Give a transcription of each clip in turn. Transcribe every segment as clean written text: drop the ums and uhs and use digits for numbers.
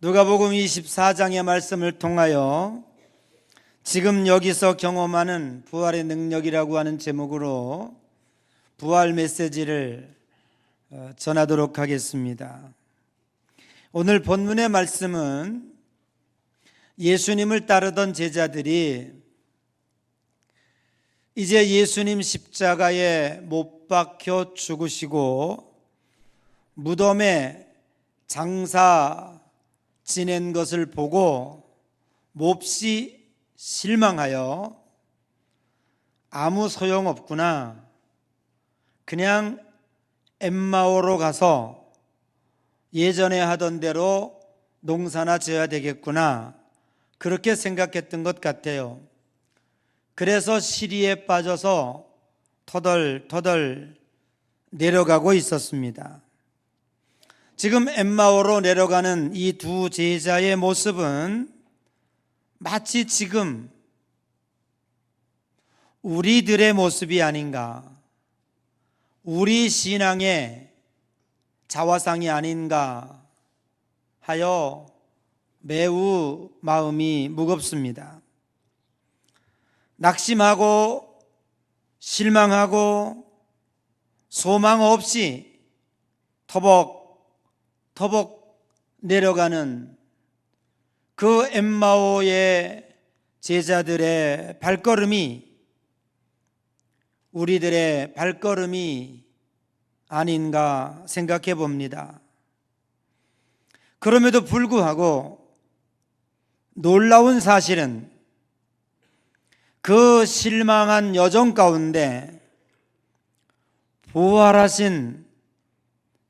누가복음 24장의 말씀을 통하여 지금 여기서 경험하는 부활의 능력이라고 하는 제목으로 부활 메시지를 전하도록 하겠습니다. 오늘 본문의 말씀은 예수님을 따르던 제자들이 이제 예수님 십자가에 못 박혀 죽으시고 무덤에 장사 지낸 것을 보고 몹시 실망하여 아무 소용없구나, 그냥 엠마오로 가서 예전에 하던 대로 농사나 지어야 되겠구나, 그렇게 생각했던 것 같아요. 그래서 시리에 빠져서 터덜터덜 내려가고 있었습니다. 지금 엠마오로 내려가는 이 두 제자의 모습은 마치 지금 우리들의 모습이 아닌가, 우리 신앙의 자화상이 아닌가 하여 매우 마음이 무겁습니다. 낙심하고 실망하고 소망 없이 터벅터벅 내려가는 그 엠마오의 제자들의 발걸음이 우리들의 발걸음이 아닌가 생각해 봅니다. 그럼에도 불구하고 놀라운 사실은 그 실망한 여정 가운데 부활하신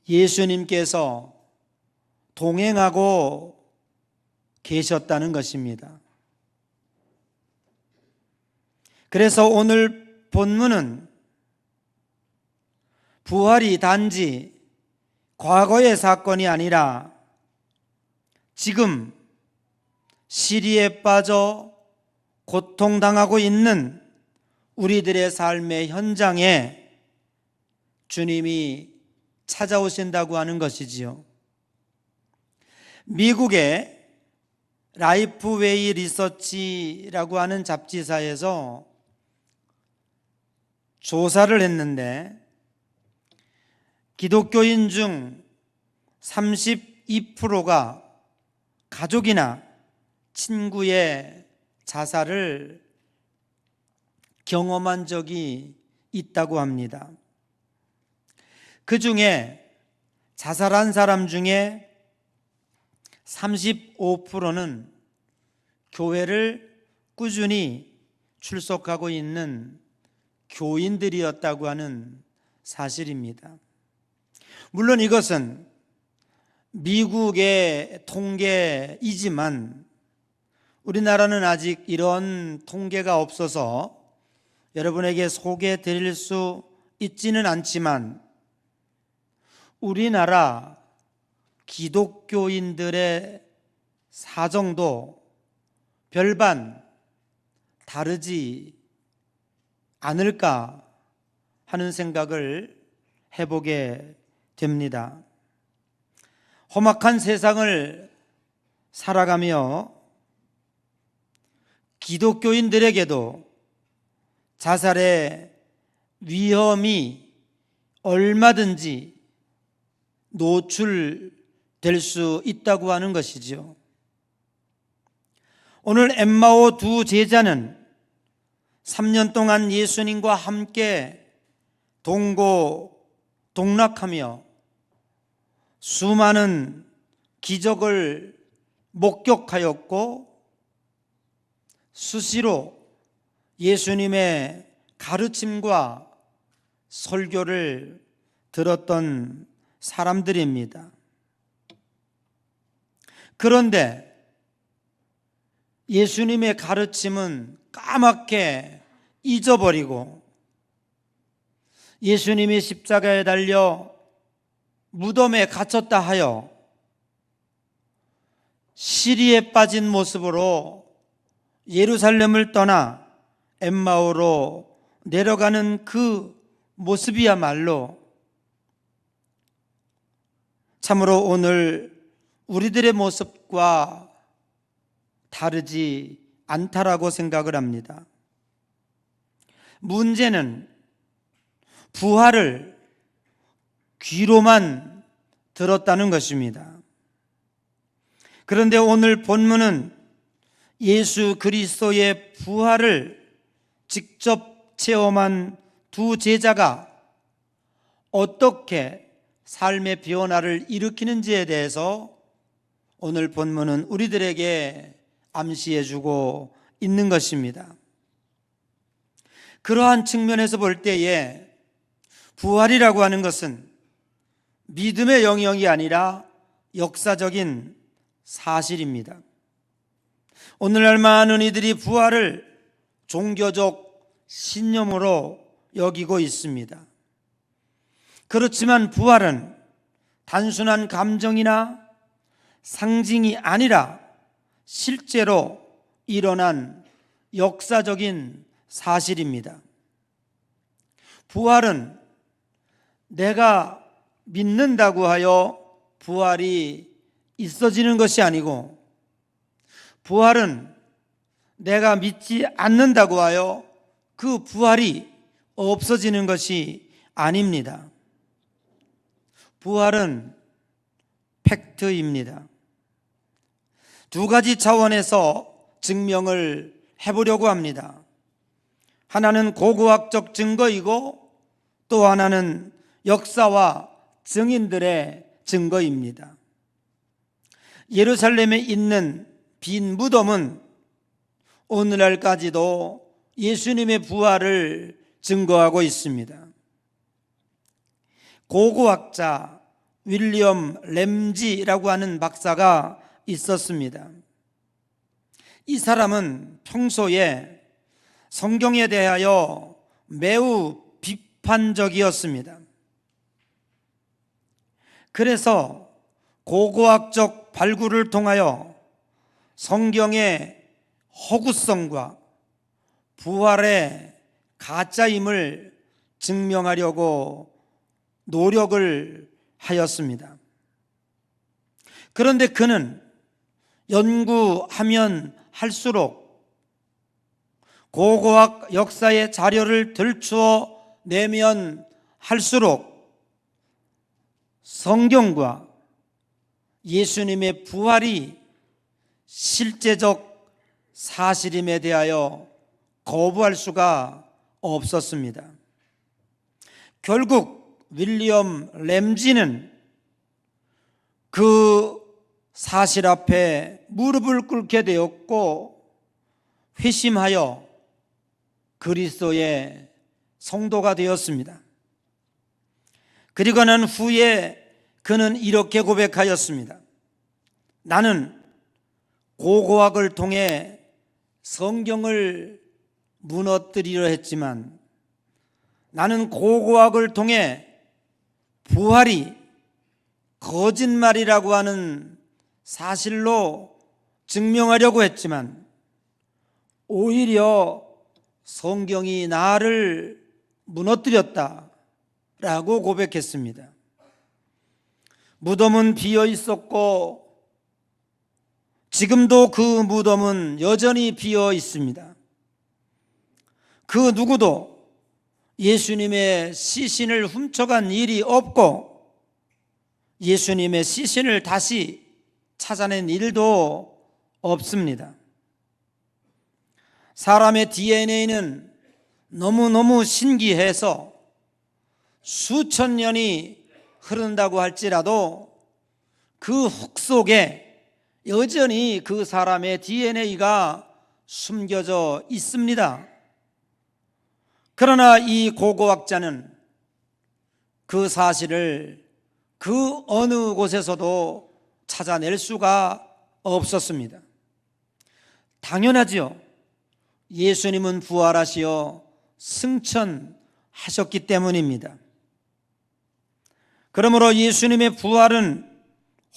예수님께서 동행하고 계셨다는 것입니다. 그래서 오늘 본문은 부활이 단지 과거의 사건이 아니라 지금 시리에 빠져 고통당하고 있는 우리들의 삶의 현장에 주님이 찾아오신다고 하는 것이지요. 미국의 라이프웨이 리서치라고 하는 잡지사에서 조사를 했는데 기독교인 중 32%가 가족이나 친구의 자살을 경험한 적이 있다고 합니다. 그 중에 자살한 사람 중에 35%는 교회를 꾸준히 출석하고 있는 교인들이었다고 하는 사실입니다. 물론 이것은 미국의 통계이지만 우리나라는 아직 이런 통계가 없어서 여러분에게 소개드릴 수 있지는 않지만 우리나라 기독교인들의 사정도 별반 다르지 않을까 하는 생각을 해보게 됩니다. 험악한 세상을 살아가며 기독교인들에게도 자살의 위험이 얼마든지 노출될 수 있다고 하는 것이죠. 오늘 엠마오 두 제자는 3년 동안 예수님과 함께 동고동락하며 수많은 기적을 목격하였고 수시로 예수님의 가르침과 설교를 들었던 사람들입니다. 그런데 예수님의 가르침은 까맣게 잊어버리고 예수님이 십자가에 달려 무덤에 갇혔다 하여 시리에 빠진 모습으로 예루살렘을 떠나 엠마오로 내려가는 그 모습이야말로 참으로 오늘 우리들의 모습과 다르지 않다라고 생각을 합니다. 문제는 부활을 귀로만 들었다는 것입니다. 그런데 오늘 본문은 예수 그리스도의 부활을 직접 체험한 두 제자가 어떻게 삶의 변화를 일으키는지에 대해서 오늘 본문은 우리들에게 암시해 주고 있는 것입니다. 그러한 측면에서 볼 때에 부활이라고 하는 것은 믿음의 영역이 아니라 역사적인 사실입니다. 오늘날 많은 이들이 부활을 종교적 신념으로 여기고 있습니다. 그렇지만 부활은 단순한 감정이나 상징이 아니라 실제로 일어난 역사적인 사실입니다. 부활은 내가 믿는다고 하여 부활이 있어지는 것이 아니고, 부활은 내가 믿지 않는다고 하여 그 부활이 없어지는 것이 아닙니다. 부활은 팩트입니다. 두 가지 차원에서 증명을 해보려고 합니다. 하나는 고고학적 증거이고 또 하나는 역사와 증인들의 증거입니다. 예루살렘에 있는 빈 무덤은 오늘날까지도 예수님의 부활을 증거하고 있습니다. 고고학자 윌리엄 램지라고 하는 박사가 있었습니다. 이 사람은 평소에 성경에 대하여 매우 비판적이었습니다. 그래서 고고학적 발굴을 통하여 성경의 허구성과 부활의 가짜임을 증명하려고 노력을 하였습니다. 그런데 그는 연구하면 할수록, 고고학 역사의 자료를 들추어 내면 할수록 성경과 예수님의 부활이 실제적 사실임에 대하여 거부할 수가 없었습니다. 결국 윌리엄 램지는 그 사실 앞에 무릎을 꿇게 되었고 회심하여 그리스도의 성도가 되었습니다. 그리고 난 후에 그는 이렇게 고백하였습니다. 나는 고고학을 통해 성경을 무너뜨리려 했지만 나는 고고학을 통해 부활이 거짓말이라고 하는 사실로 증명하려고 했지만 오히려 성경이 나를 무너뜨렸다라고 고백했습니다. 무덤은 비어 있었고 지금도 그 무덤은 여전히 비어 있습니다. 그 누구도 예수님의 시신을 훔쳐간 일이 없고 예수님의 시신을 다시 찾아낸 일도 없습니다. 사람의 DNA는 너무너무 신기해서 수천 년이 흐른다고 할지라도 그 흙 속에 여전히 그 사람의 DNA가 숨겨져 있습니다. 그러나 이 고고학자는 그 사실을 그 어느 곳에서도 찾아낼 수가 없었습니다. 당연하지요. 예수님은 부활하시어 승천하셨기 때문입니다. 그러므로 예수님의 부활은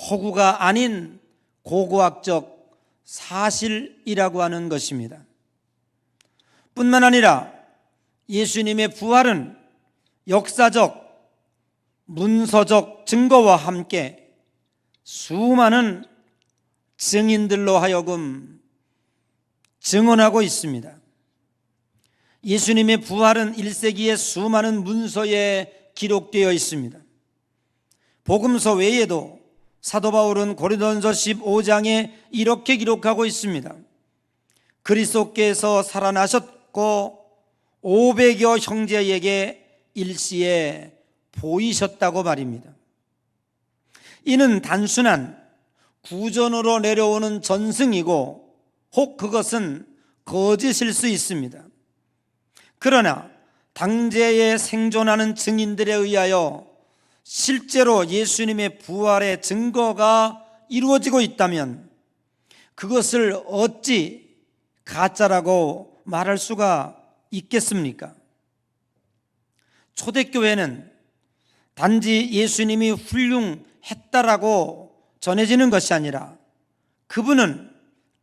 허구가 아닌 고고학적 사실이라고 하는 것입니다. 뿐만 아니라 예수님의 부활은 역사적, 문서적 증거와 함께 수많은 증인들로 하여금 증언하고 있습니다. 예수님의 부활은 1세기의 수많은 문서에 기록되어 있습니다. 복음서 외에도 사도 바울은 고린도전서 15장에 이렇게 기록하고 있습니다. 그리스도께서 살아나셨고 500여 형제에게 일시에 보이셨다고 말입니다. 이는 단순한 구전으로 내려오는 전승이고 혹 그것은 거짓일 수 있습니다. 그러나 당대에 생존하는 증인들에 의하여 실제로 예수님의 부활의 증거가 이루어지고 있다면 그것을 어찌 가짜라고 말할 수가 있겠습니까? 초대교회는 단지 예수님이 훌륭했다라고 전해지는 것이 아니라 그분은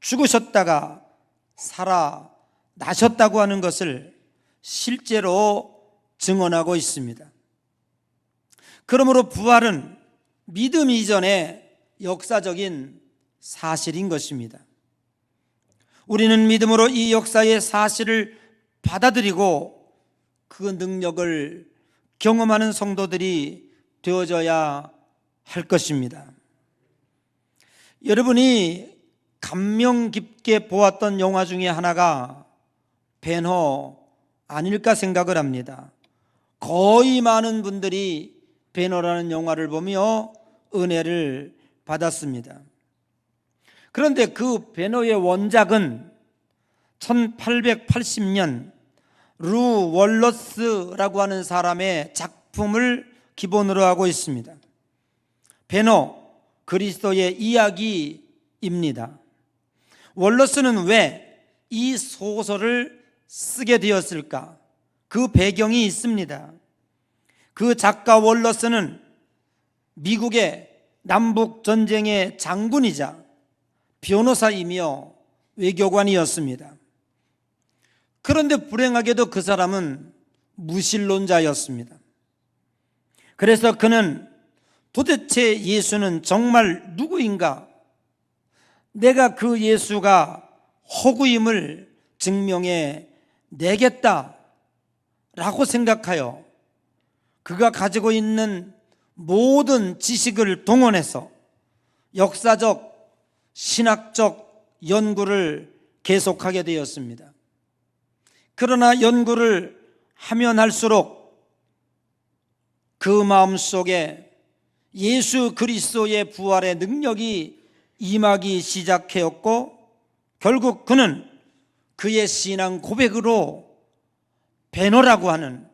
죽으셨다가 살아나셨다고 하는 것을 실제로 증언하고 있습니다. 그러므로 부활은 믿음 이전의 역사적인 사실인 것입니다. 우리는 믿음으로 이 역사의 사실을 받아들이고 그 능력을 경험하는 성도들이 되어져야 할 것입니다. 여러분이 감명 깊게 보았던 영화 중에 하나가 배너 아닐까 생각을 합니다. 거의 많은 분들이 배너라는 영화를 보며 은혜를 받았습니다. 그런데 그 배너의 원작은 1880년 루 월러스라고 하는 사람의 작품을 기본으로 하고 있습니다. 배너, 그리스도의 이야기입니다. 월러스는 왜 이 소설을 쓰게 되었을까? 그 배경이 있습니다. 그 작가 월러스는 미국의 남북전쟁의 장군이자 변호사이며 외교관이었습니다. 그런데 불행하게도 그 사람은 무신론자였습니다. 그래서 그는 도대체 예수는 정말 누구인가? 내가 그 예수가 허구임을 증명해 내겠다라고 생각하여 그가 가지고 있는 모든 지식을 동원해서 역사적, 신학적 연구를 계속하게 되었습니다. 그러나 연구를 하면 할수록 그 마음속에 예수 그리스도의 부활의 능력이 임하기 시작하였고 결국 그는 그의 신앙 고백으로 배너라고 하는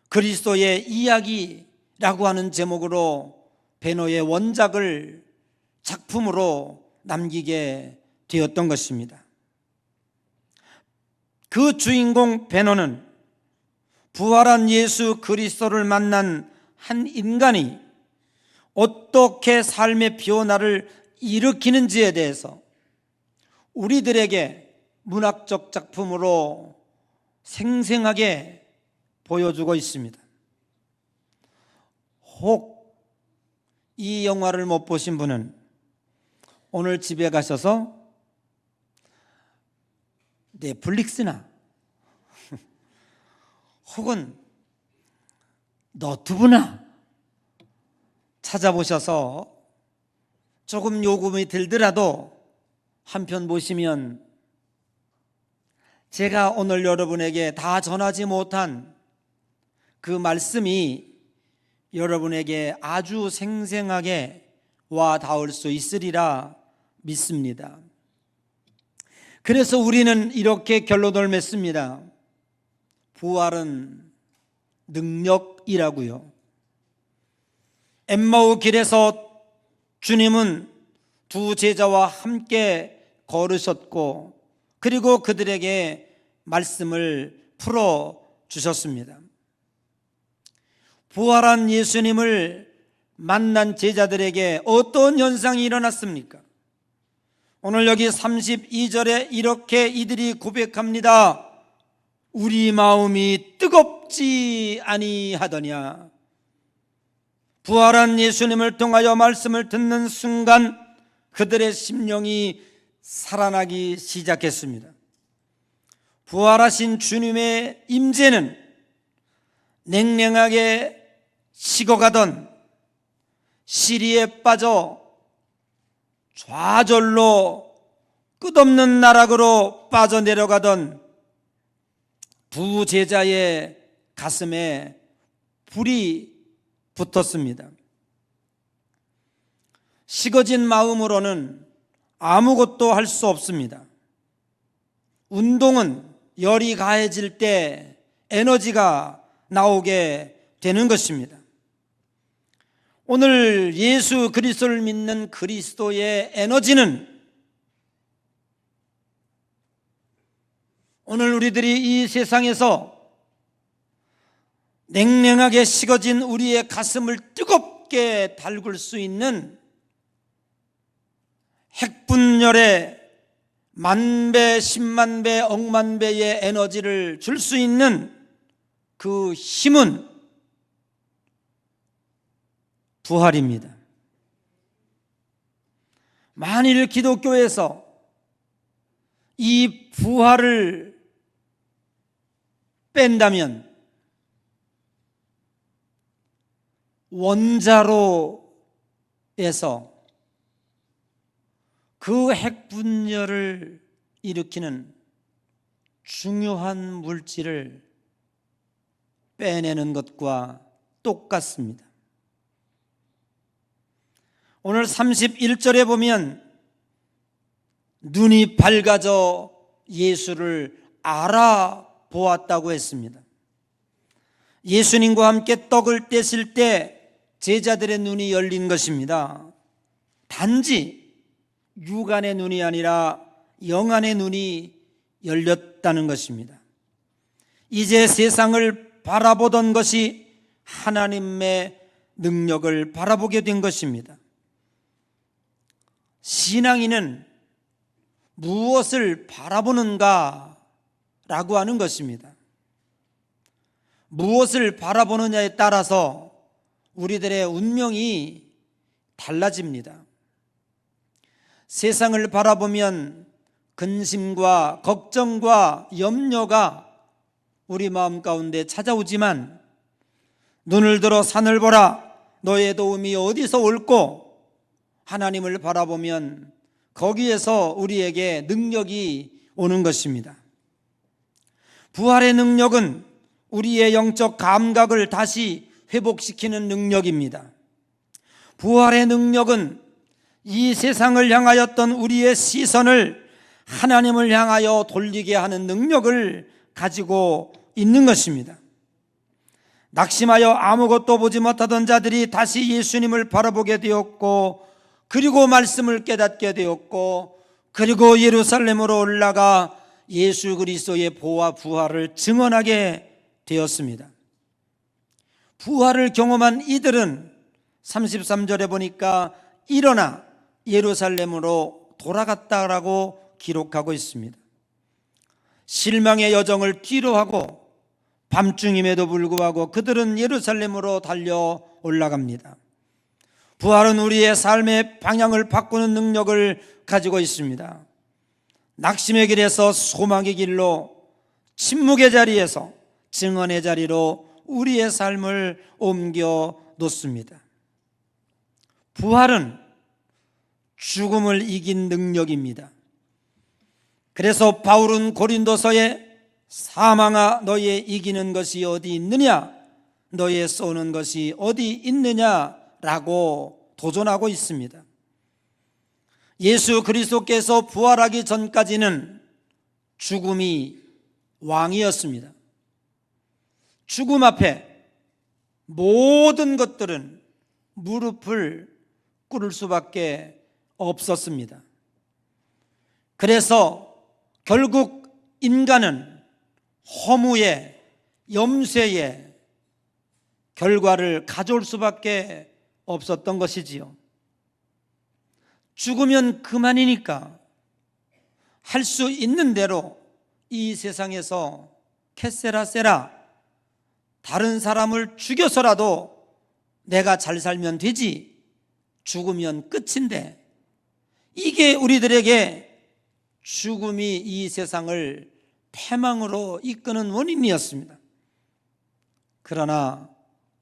그리스도의 이야기라고 하는 제목으로 배너의 원작을 작품으로 남기게 되었던 것입니다. 그 주인공 배너는 부활한 예수 그리스도를 만난 한 인간이 어떻게 삶의 변화를 일으키는지에 대해서 우리들에게 문학적 작품으로 생생하게 보여주고 있습니다. 혹 이 영화를 못 보신 분은 오늘 집에 가셔서 넷플릭스나 혹은 너튜브나 찾아보셔서 조금 요금이 들더라도 한 편 보시면 제가 오늘 여러분에게 다 전하지 못한 그 말씀이 여러분에게 아주 생생하게 와 닿을 수 있으리라 믿습니다. 그래서 우리는 이렇게 결론을 맺습니다. 부활은 능력이라고요. 엠마오 길에서 주님은 두 제자와 함께 걸으셨고 그리고 그들에게 말씀을 풀어주셨습니다. 부활한 예수님을 만난 제자들에게 어떤 현상이 일어났습니까? 오늘 여기 32절에 이렇게 이들이 고백합니다. 우리 마음이 뜨겁지 아니하더냐. 부활한 예수님을 통하여 말씀을 듣는 순간 그들의 심령이 살아나기 시작했습니다. 부활하신 주님의 임재는 냉랭하게 식어가던 시리에 빠져 좌절로 끝없는 나락으로 빠져내려가던 두 제자의 가슴에 불이 붙었습니다. 식어진 마음으로는 아무것도 할 수 없습니다. 운동은 열이 가해질 때 에너지가 나오게 되는 것입니다. 오늘 예수 그리스도를 믿는 그리스도의 에너지는 오늘 우리들이 이 세상에서 냉랭하게 식어진 우리의 가슴을 뜨겁게 달굴 수 있는 핵분열의 만배, 10만배, 억만배의 에너지를 줄 수 있는 그 힘은 부활입니다. 만일 기독교에서 이 부활을 뺀다면 원자로에서 그 핵분열을 일으키는 중요한 물질을 빼내는 것과 똑같습니다. 오늘 31절에 보면 눈이 밝아져 예수를 알아보았다고 했습니다. 예수님과 함께 떡을 떼실 때 제자들의 눈이 열린 것입니다. 단지 육안의 눈이 아니라 영안의 눈이 열렸다는 것입니다. 이제 세상을 바라보던 것이 하나님의 능력을 바라보게 된 것입니다. 신앙인은 무엇을 바라보는가 라고 하는 것입니다. 무엇을 바라보느냐에 따라서 우리들의 운명이 달라집니다. 세상을 바라보면 근심과 걱정과 염려가 우리 마음 가운데 찾아오지만 눈을 들어 산을 보라, 너의 도움이 어디서 올꼬? 하나님을 바라보면 거기에서 우리에게 능력이 오는 것입니다. 부활의 능력은 우리의 영적 감각을 다시 회복시키는 능력입니다. 부활의 능력은 이 세상을 향하였던 우리의 시선을 하나님을 향하여 돌리게 하는 능력을 가지고 있는 것입니다. 낙심하여 아무것도 보지 못하던 자들이 다시 예수님을 바라보게 되었고, 그리고 말씀을 깨닫게 되었고, 그리고 예루살렘으로 올라가 예수 그리스도의 보화 부활을 증언하게 되었습니다. 부활을 경험한 이들은 33절에 보니까 일어나 예루살렘으로 돌아갔다라고 기록하고 있습니다. 실망의 여정을 뒤로하고 밤중임에도 불구하고 그들은 예루살렘으로 달려 올라갑니다. 부활은 우리의 삶의 방향을 바꾸는 능력을 가지고 있습니다. 낙심의 길에서 소망의 길로, 침묵의 자리에서 증언의 자리로 우리의 삶을 옮겨 놓습니다. 부활은 죽음을 이긴 능력입니다. 그래서 바울은 고린도서에 사망아 너의 이기는 것이 어디 있느냐, 너의 쏘는 것이 어디 있느냐라고 도전하고 있습니다. 예수 그리스도께서 부활하기 전까지는 죽음이 왕이었습니다. 죽음 앞에 모든 것들은 무릎을 꿇을 수밖에 없었습니다. 그래서 결국 인간은 허무의, 염세의 결과를 가져올 수밖에 없었던 것이지요. 죽으면 그만이니까 할 수 있는 대로 이 세상에서 캐세라 세라, 다른 사람을 죽여서라도 내가 잘 살면 되지, 죽으면 끝인데, 이게 우리들에게 죽음이 이 세상을 패망으로 이끄는 원인이었습니다. 그러나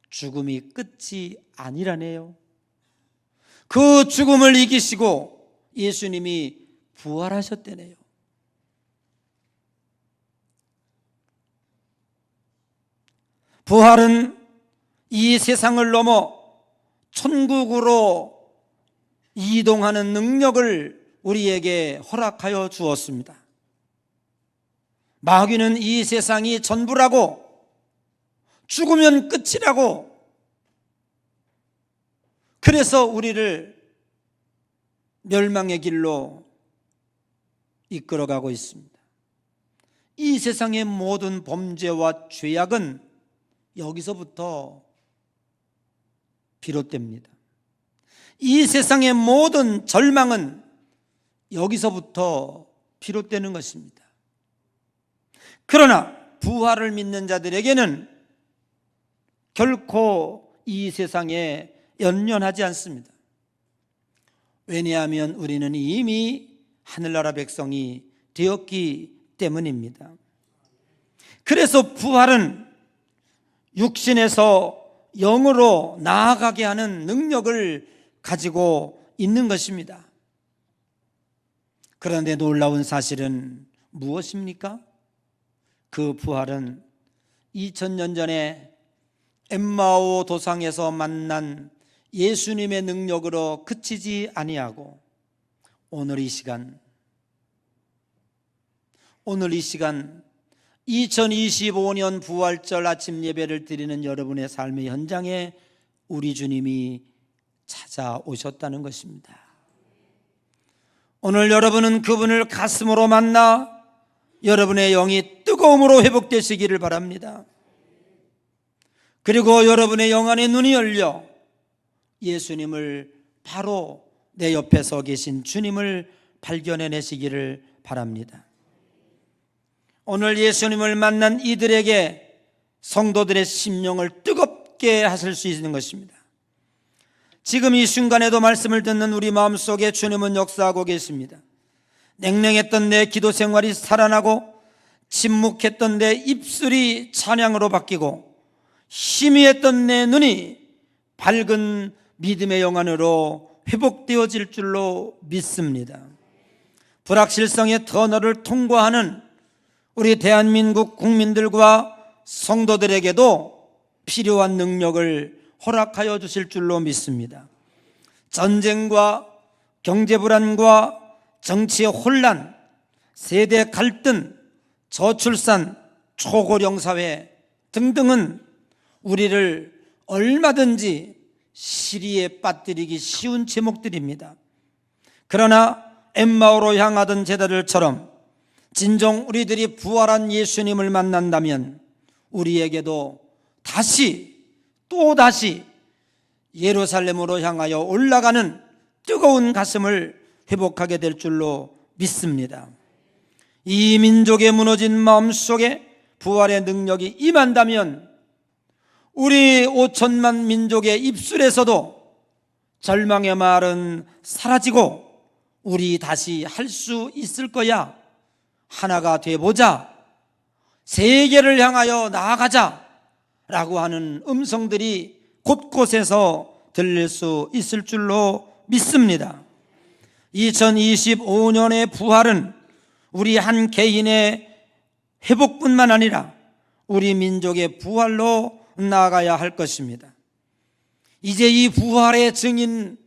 죽음이 끝이 아니라네요. 그 죽음을 이기시고 예수님이 부활하셨다네요. 부활은 이 세상을 넘어 천국으로 이동하는 능력을 우리에게 허락하여 주었습니다. 마귀는 이 세상이 전부라고, 죽으면 끝이라고, 그래서 우리를 멸망의 길로 이끌어가고 있습니다. 이 세상의 모든 범죄와 죄악은 여기서부터 비롯됩니다. 이 세상의 모든 절망은 여기서부터 비롯되는 것입니다. 그러나 부활을 믿는 자들에게는 결코 이 세상에 연연하지 않습니다. 왜냐하면 우리는 이미 하늘나라 백성이 되었기 때문입니다. 그래서 부활은 육신에서 영으로 나아가게 하는 능력을 가지고 있는 것입니다. 그런데 놀라운 사실은 무엇입니까? 그 부활은 2000년 전에 엠마오 도상에서 만난 예수님의 능력으로 그치지 아니하고 오늘 이 시간 2025년 부활절 아침 예배를 드리는 여러분의 삶의 현장에 우리 주님이 찾아오셨다는 것입니다. 오늘 여러분은 그분을 가슴으로 만나 여러분의 영이 뜨거움으로 회복되시기를 바랍니다. 그리고 여러분의 영 안에 눈이 열려 예수님을, 바로 내 옆에 서 계신 주님을 발견해내시기를 바랍니다. 오늘 예수님을 만난 이들에게 성도들의 심령을 뜨겁게 하실 수 있는 것입니다. 지금 이 순간에도 말씀을 듣는 우리 마음속에 주님은 역사하고 계십니다. 냉랭했던 내 기도 생활이 살아나고 침묵했던 내 입술이 찬양으로 바뀌고 희미했던 내 눈이 밝은 믿음의 영안으로 회복되어질 줄로 믿습니다. 불확실성의 터널을 통과하는 우리 대한민국 국민들과 성도들에게도 필요한 능력을 허락하여 주실 줄로 믿습니다. 전쟁과 경제 불안과 정치의 혼란, 세대 갈등, 저출산, 초고령 사회 등등은 우리를 얼마든지 시리에 빠뜨리기 쉬운 제목들입니다. 그러나 엠마오로 향하던 제자들처럼 진정 우리들이 부활한 예수님을 만난다면 우리에게도 또다시 예루살렘으로 향하여 올라가는 뜨거운 가슴을 회복하게 될 줄로 믿습니다. 이 민족의 무너진 마음속에 부활의 능력이 임한다면 우리 5천만 민족의 입술에서도 절망의 말은 사라지고 우리 다시 할 수 있을 거야, 하나가 돼보자, 세계를 향하여 나아가자 라고 하는 음성들이 곳곳에서 들릴 수 있을 줄로 믿습니다. 2025년의 부활은 우리 한 개인의 회복뿐만 아니라 우리 민족의 부활로 나아가야 할 것입니다. 이제 이 부활의 증인이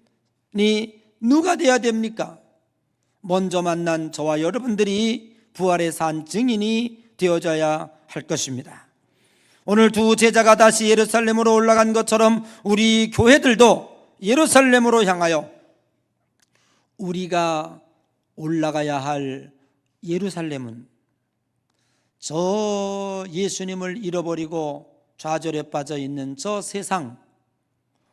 누가 되어야 됩니까? 먼저 만난 저와 여러분들이 부활의 산 증인이 되어져야 할 것입니다. 오늘 두 제자가 다시 예루살렘으로 올라간 것처럼 우리 교회들도 예루살렘으로 향하여, 우리가 올라가야 할 예루살렘은 저 예수님을 잃어버리고 좌절에 빠져 있는 저 세상,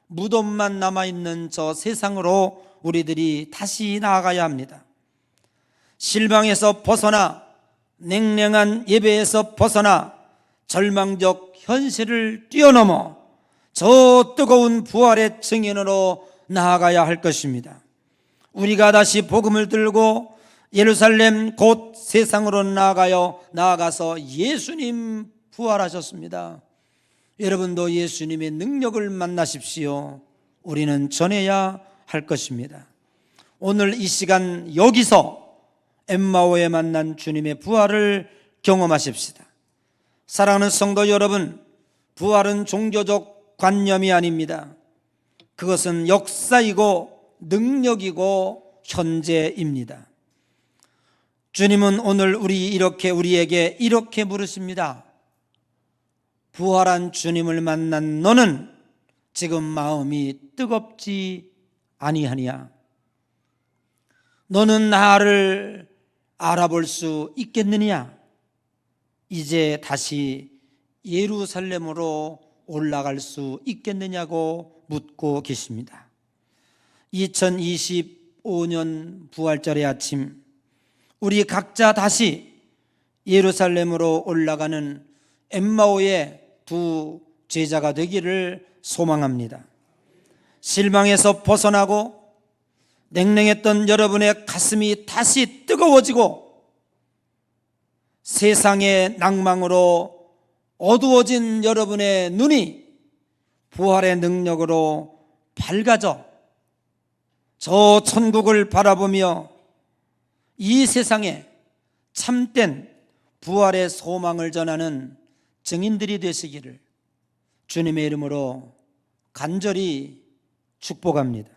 무덤만 남아있는 저 세상으로 우리들이 다시 나아가야 합니다. 실망에서 벗어나, 냉랭한 예배에서 벗어나 절망적 현실을 뛰어넘어 저 뜨거운 부활의 증인으로 나아가야 할 것입니다. 우리가 다시 복음을 들고 예루살렘 곧 세상으로 나아가서 예수님 부활하셨습니다. 여러분도 예수님의 능력을 만나십시오. 우리는 전해야 할 것입니다. 오늘 이 시간 여기서 엠마오에 만난 주님의 부활을 경험하십시다. 사랑하는 성도 여러분, 부활은 종교적 관념이 아닙니다. 그것은 역사이고 능력이고 현재입니다. 주님은 오늘 우리에게 이렇게 물으십니다. 부활한 주님을 만난 너는 지금 마음이 뜨겁지 아니하냐? 너는 나를 알아볼 수 있겠느냐? 이제 다시 예루살렘으로 올라갈 수 있겠느냐고 묻고 계십니다. 2025년 부활절의 아침, 우리 각자 다시 예루살렘으로 올라가는 엠마오의 두 제자가 되기를 소망합니다. 실망에서 벗어나고 냉랭했던 여러분의 가슴이 다시 뜨거워지고 세상의 낭망으로 어두워진 여러분의 눈이 부활의 능력으로 밝아져 저 천국을 바라보며 이 세상에 참된 부활의 소망을 전하는 증인들이 되시기를 주님의 이름으로 간절히 축복합니다.